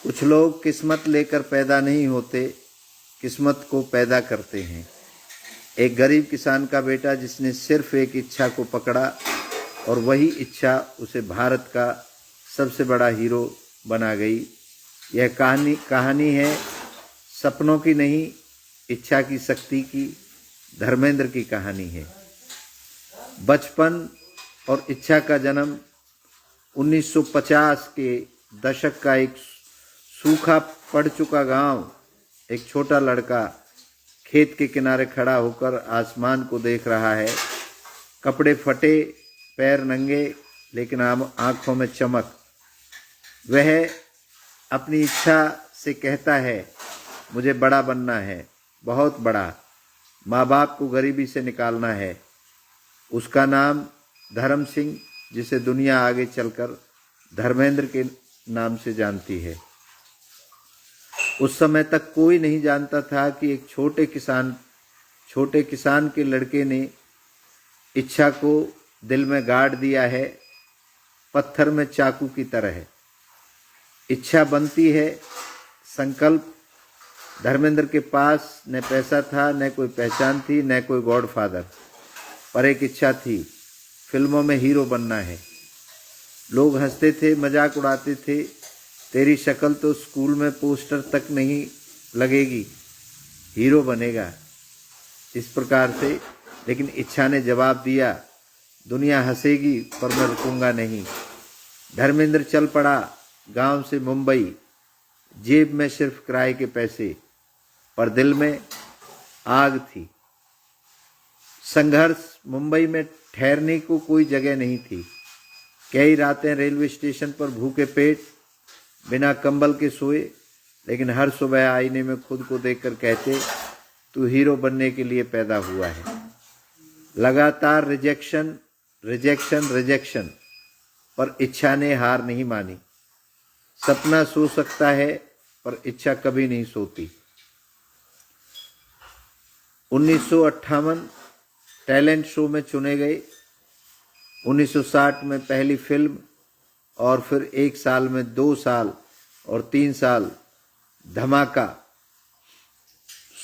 कुछ लोग किस्मत लेकर पैदा नहीं होते, किस्मत को पैदा करते हैं। एक गरीब किसान का बेटा जिसने सिर्फ एक इच्छा को पकड़ा और वही इच्छा उसे भारत का सबसे बड़ा हीरो बना गई। यह कहानी है सपनों की नहीं, इच्छा की शक्ति की। धर्मेंद्र की कहानी है। बचपन और इच्छा का जन्म 1950 के दशक का एक सूखा पड़ चुका गांव। एक छोटा लड़का खेत के किनारे खड़ा होकर आसमान को देख रहा है। कपड़े फटे, पैर नंगे, लेकिन आंखों में चमक। वह अपनी इच्छा से कहता है, मुझे बड़ा बनना है, बहुत बड़ा। माँ बाप को गरीबी से निकालना है। उसका नाम धर्म सिंह, जिसे दुनिया आगे चलकर धर्मेंद्र के नाम से जानती है। उस समय तक कोई नहीं जानता था कि एक छोटे किसान के लड़के ने इच्छा को दिल में गाड़ दिया है, पत्थर में चाकू की तरह। इच्छा बनती है, संकल्प। धर्मेंद्र के पास न पैसा था, न कोई पहचान थी, न कोई गॉडफादर, पर एक इच्छा थी, फिल्मों में हीरो बनना है। लोग हंसते थे, मजाक उड़ाते थे, तेरी शक्ल तो स्कूल में पोस्टर तक नहीं लगेगी, हीरो बनेगा, इस प्रकार से। लेकिन इच्छा ने जवाब दिया, दुनिया हंसेगी पर मैं रुकूंगा नहीं। धर्मेंद्र चल पड़ा, गांव से मुंबई। जेब में सिर्फ किराए के पैसे, पर दिल में आग थी। संघर्ष। मुंबई में ठहरने को कोई जगह नहीं थी। कई रातें रेलवे स्टेशन पर भूखे पेट, बिना कंबल के सोए, लेकिन हर सुबह आईने में खुद को देखकर कहते, तू हीरो बनने के लिए पैदा हुआ है। लगातार रिजेक्शन, पर इच्छा ने हार नहीं मानी। सपना सो सकता है, पर इच्छा कभी नहीं सोती। 1958 टैलेंट शो में चुने गए। 1960 में पहली फिल्म, और फिर 1 साल में 2 साल और 3 साल धमाका।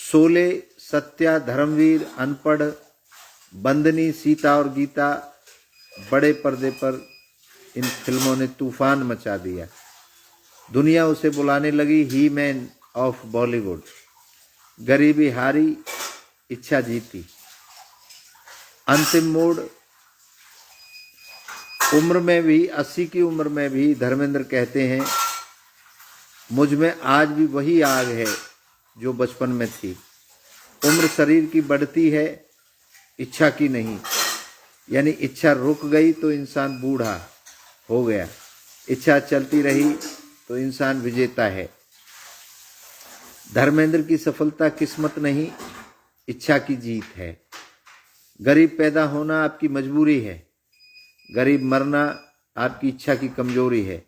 शोले, सत्या, धर्मवीर, अनपढ़, बंदनी, सीता और गीता, बड़े पर्दे पर इन फिल्मों ने तूफान मचा दिया। दुनिया उसे बुलाने लगी ही मैन ऑफ बॉलीवुड। गरीबी हारी, इच्छा जीती। अंतिम मोड़। उम्र में भी 80 की उम्र में भी धर्मेंद्र कहते हैं, मुझ में आज भी वही आग है जो बचपन में थी। उम्र शरीर की बढ़ती है, इच्छा की नहीं। यानी इच्छा रुक गई तो इंसान बूढ़ा हो गया, इच्छा चलती रही तो इंसान विजेता है। धर्मेंद्र की सफलता किस्मत नहीं, इच्छा की जीत है। गरीब पैदा होना आपकी मजबूरी है, गरीब मरना आपकी इच्छा की कमजोरी है।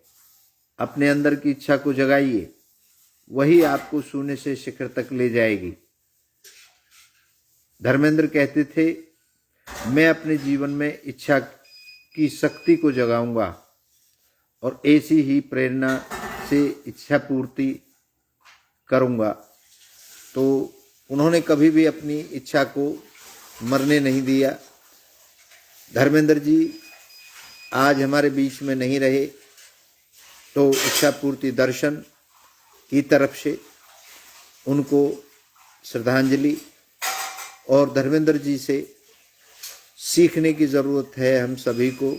अपने अंदर की इच्छा को जगाइए, वही आपको शून्य से शिखर तक ले जाएगी। धर्मेंद्र कहते थे, मैं अपने जीवन में इच्छा की शक्ति को जगाऊंगा और ऐसी ही प्रेरणा से इच्छा पूर्ति करूंगा। तो उन्होंने कभी भी अपनी इच्छा को मरने नहीं दिया। धर्मेंद्र जी आज हमारे बीच में नहीं रहे, तो इच्छा पूर्ति दर्शन की तरफ से उनको श्रद्धांजलि। और धर्मेंद्र जी से सीखने की ज़रूरत है हम सभी को,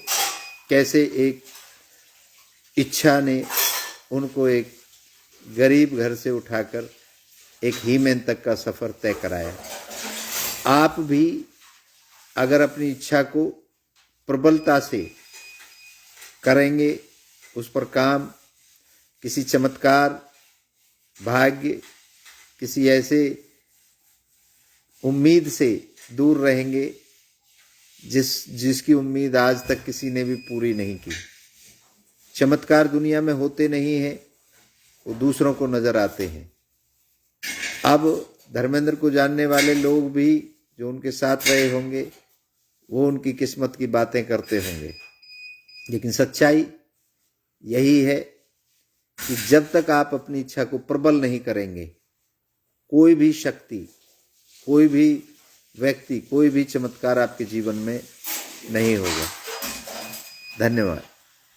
कैसे एक इच्छा ने उनको एक गरीब घर से उठाकर एक हीमैन तक का सफ़र तय कराया। आप भी अगर अपनी इच्छा को प्रबलता से करेंगे, उस पर काम, किसी चमत्कार, भाग्य, किसी ऐसे उम्मीद से दूर रहेंगे जिसकी उम्मीद आज तक किसी ने भी पूरी नहीं की। चमत्कार दुनिया में होते नहीं हैं, वो दूसरों को नजर आते हैं। अब धर्मेंद्र को जानने वाले लोग भी जो उनके साथ रहे होंगे, वो उनकी किस्मत की बातें करते होंगे, लेकिन सच्चाई यही है कि जब तक आप अपनी इच्छा को प्रबल नहीं करेंगे, कोई भी शक्ति, कोई भी व्यक्ति, कोई भी चमत्कार आपके जीवन में नहीं होगा। धन्यवाद।